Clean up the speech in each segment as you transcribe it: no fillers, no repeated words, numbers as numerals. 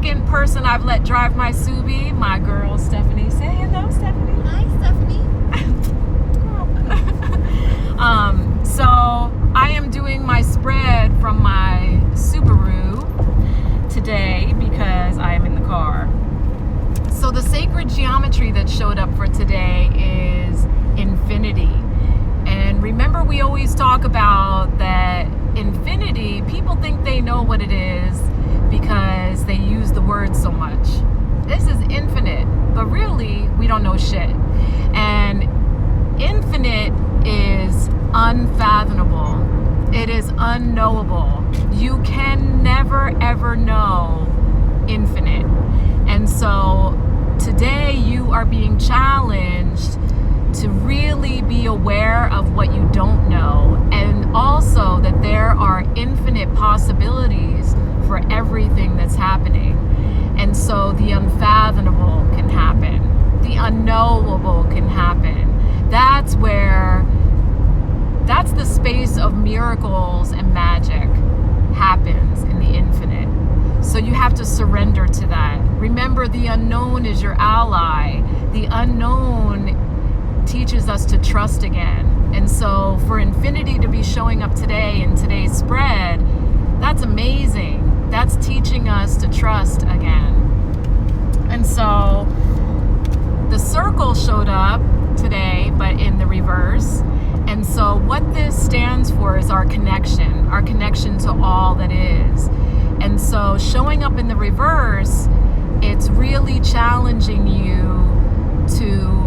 second person I've let drive my Subi, my girl Stephanie. Say hello, Stephanie. Hi, Stephanie. So I am doing my spread from my Subaru today because I am in the car. So the sacred geometry that showed up for today is infinity. And remember, we always talk about that infinity, people think they know what it is because they use the word so much. This is infinite, but really we don't know shit. And infinite is unfathomable. It is unknowable. You can never ever know infinite. And so today you are being challenged to really be aware of what you don't know, and also that there are infinite possibilities for everything that's happening. And so the unfathomable can happen. The unknowable can happen. That's the space of miracles and magic happens in the infinite. So you have to surrender to that. Remember, the unknown is your ally. The unknown teaches us to trust again. And so for infinity to be showing up today in today's spread, that's amazing. That's teaching us to trust again. And so the circle showed up today, but in the reverse. And so what this stands for is our connection to all that is. And so showing up in the reverse, it's really challenging you to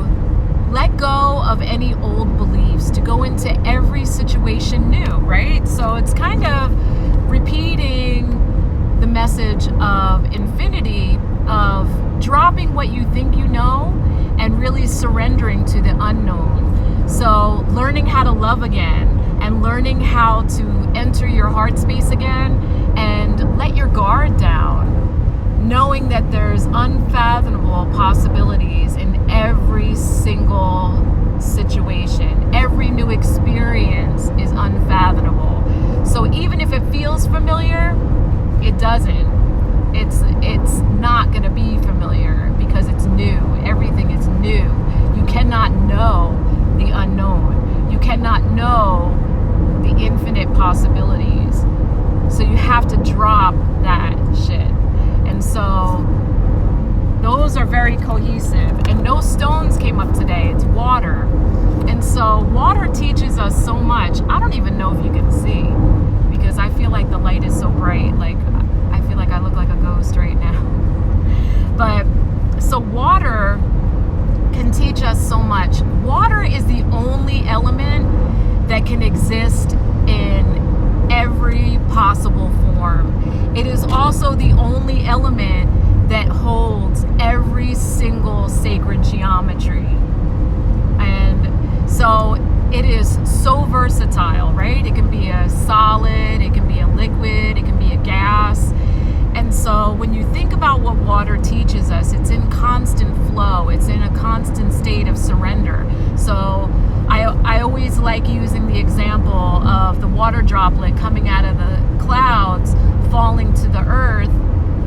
let go of any old beliefs, to go into every situation new, right? So it's kind of repeating the message of infinity, of dropping what you think you know and really surrendering to the unknown. So learning how to love again and learning how to enter your heart space again and let your guard down, knowing that there's unfathomable possibilities in every single situation. Every new experience is unfathomable. So even if it feels familiar, it doesn't. It's not going to be familiar because it's new. Everything is new. You cannot know the unknown. You cannot know the infinite possibilities. So you have to drop that shit. And so those are very cohesive. And no stones came up today. It's water. And so water teaches us so much. I don't even know if you can see because I feel like the light is so bright. Like I feel like I look like a ghost right now. But so water can teach us so much. Water is the only element that can exist in every possible form. It is also the only element that holds every single sacred geometry. And so it is so versatile, right? It can be a solid, it can be a liquid, it can be a gas. And so when you think about what water teaches us, it's in constant flow. It's in a constant state of surrender. So I always like using the example of the water droplet coming out of the clouds, falling to the earth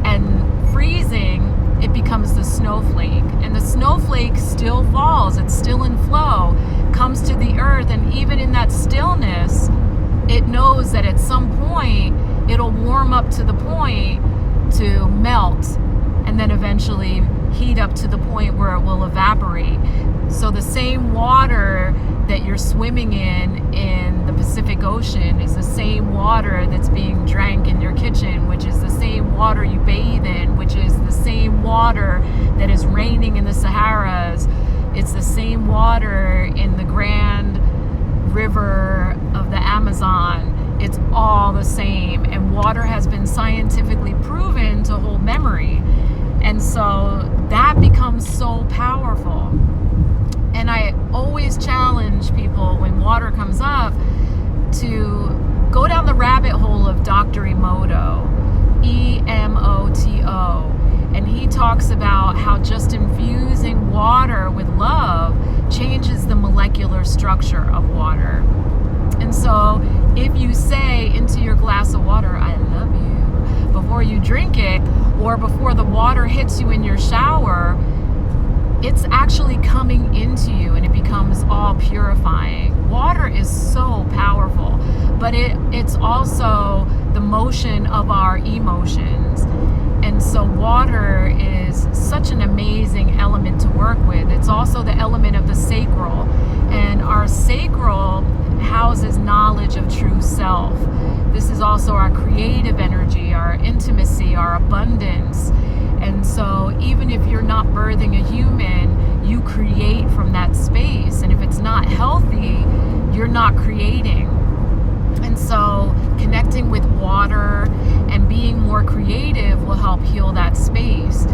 and freezing. It becomes the snowflake. And the snowflake still falls. It's still in flow, comes to the earth. And even in that stillness, it knows that at some point, it'll warm up to the point to melt and then eventually heat up to the point where it will evaporate. So the same water that you're swimming in the Pacific Ocean is the same water that's being drank in your kitchen, which is the same water you bathe in, which is the same water that is raining in the Saharas. It's the same water in the Grand River of the Amazon. It's all the same. And water has been scientifically proven to hold memory. And so that becomes so powerful. And I always challenge people when water comes up to go down the rabbit hole of Dr. Emoto, E-M-O-T-O. And he talks about how just infusing water with love changes the molecular structure of water. And so if you say into your glass of water, I love you, before you drink it, or or before the water hits you in your shower, it's actually coming into you and it becomes all purifying. Water is so powerful, but it's also the motion of our emotions. And so water is such an amazing element to work with. It's also the element of the sacral. And our sacral houses knowledge of true self. This is also our creative energy, our intimacy, our abundance. And so even if you're not birthing a human, you create from that space. And if it's not healthy, you're not creating. And so connecting with water and being more creative will help heal that space.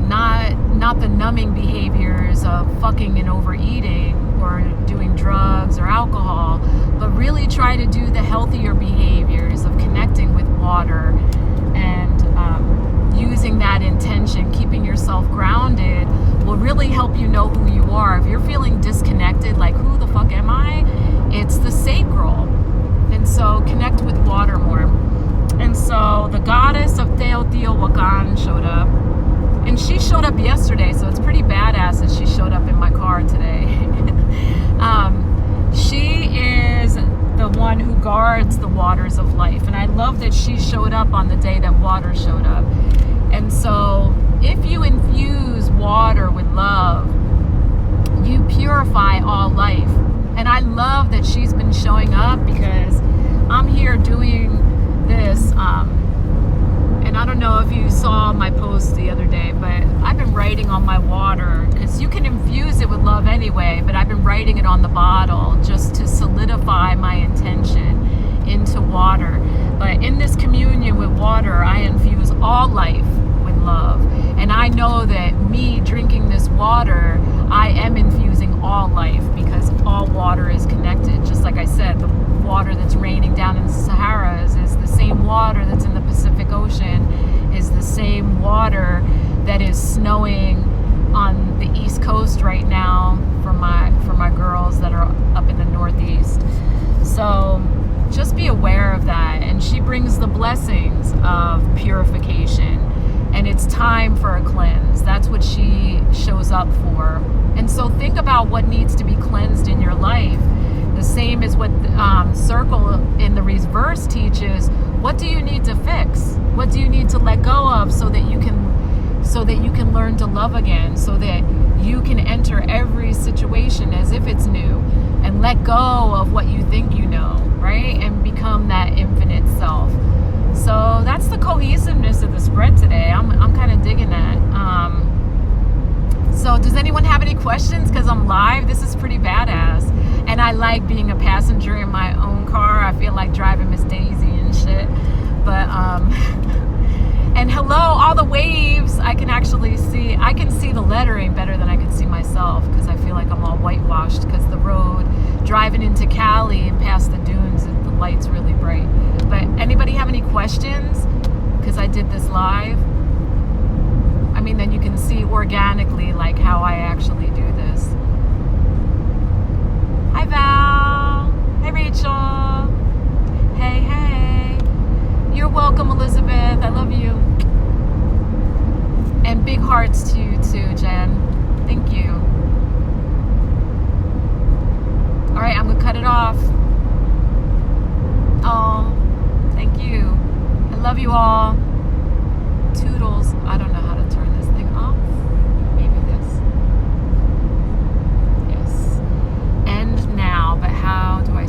Not the numbing behaviors of fucking and overeating or doing drugs or alcohol, but really try to do the healthier behaviors of connecting with water and using that intention, keeping yourself grounded will really help you know who you are. If you're feeling disconnected, like who the fuck am I? It's the sacral. And so connect with water more. And so the goddess of Teotihuacan showed up. And she showed up yesterday, so it's pretty badass that she showed up in my car today. She is the one who guards the waters of life. And I love that she showed up on the day that water showed up. And so if you infuse water with love, you purify all life. And I love that she's been showing up because I'm here doing this. And I don't know if you saw my post the other day, but I've been writing on my water because you can infuse it with love anyway, but I've been writing it on the bottle just to solidify my intention into water. But in this communion with water, I infuse all life with love. And I know that me drinking this water, I am infusing all life because all water is connected. Just like I said, the water that's raining down in the Saharas is the same water that's in the Pacific Ocean, is the same water that is snowing on the East Coast right now for my girls that are up in the Northeast. So just be aware of that. And she brings the blessings of purification. And it's time for a cleanse. That's what she shows up for. And so think about what needs to be cleansed in your life. The same as what Circle in the reverse teaches. What do you need to fix? What do you need to let go of so that you can learn to love again, so that you can enter every situation as if it's new and let go of what you think you know, right? And become that infinite self. So that's the cohesiveness of the spread today. I'm kind of digging that. So does anyone have any questions? Because I'm live. This is pretty badass. And I like being a passenger in my own car. I feel like driving Miss Daisy and shit. But, and hello, all the waves. I can actually see, I can see the lettering better than I can see myself because I feel like I'm all whitewashed because the road, driving into Cali and past the dunes, the light's really bright. But anybody have any questions? Because I did this live. I mean, then you can see organically like how I actually do this. Hi Val. Hey Rachel. Hey. You're welcome, Elizabeth. I love you. And big hearts to you too, Jen. Thank you. All right, I'm gonna cut it off. Oh, thank you. I love you all. Toodles. I don't know how to turn this thing off. Maybe this. Yes. End now, but how do I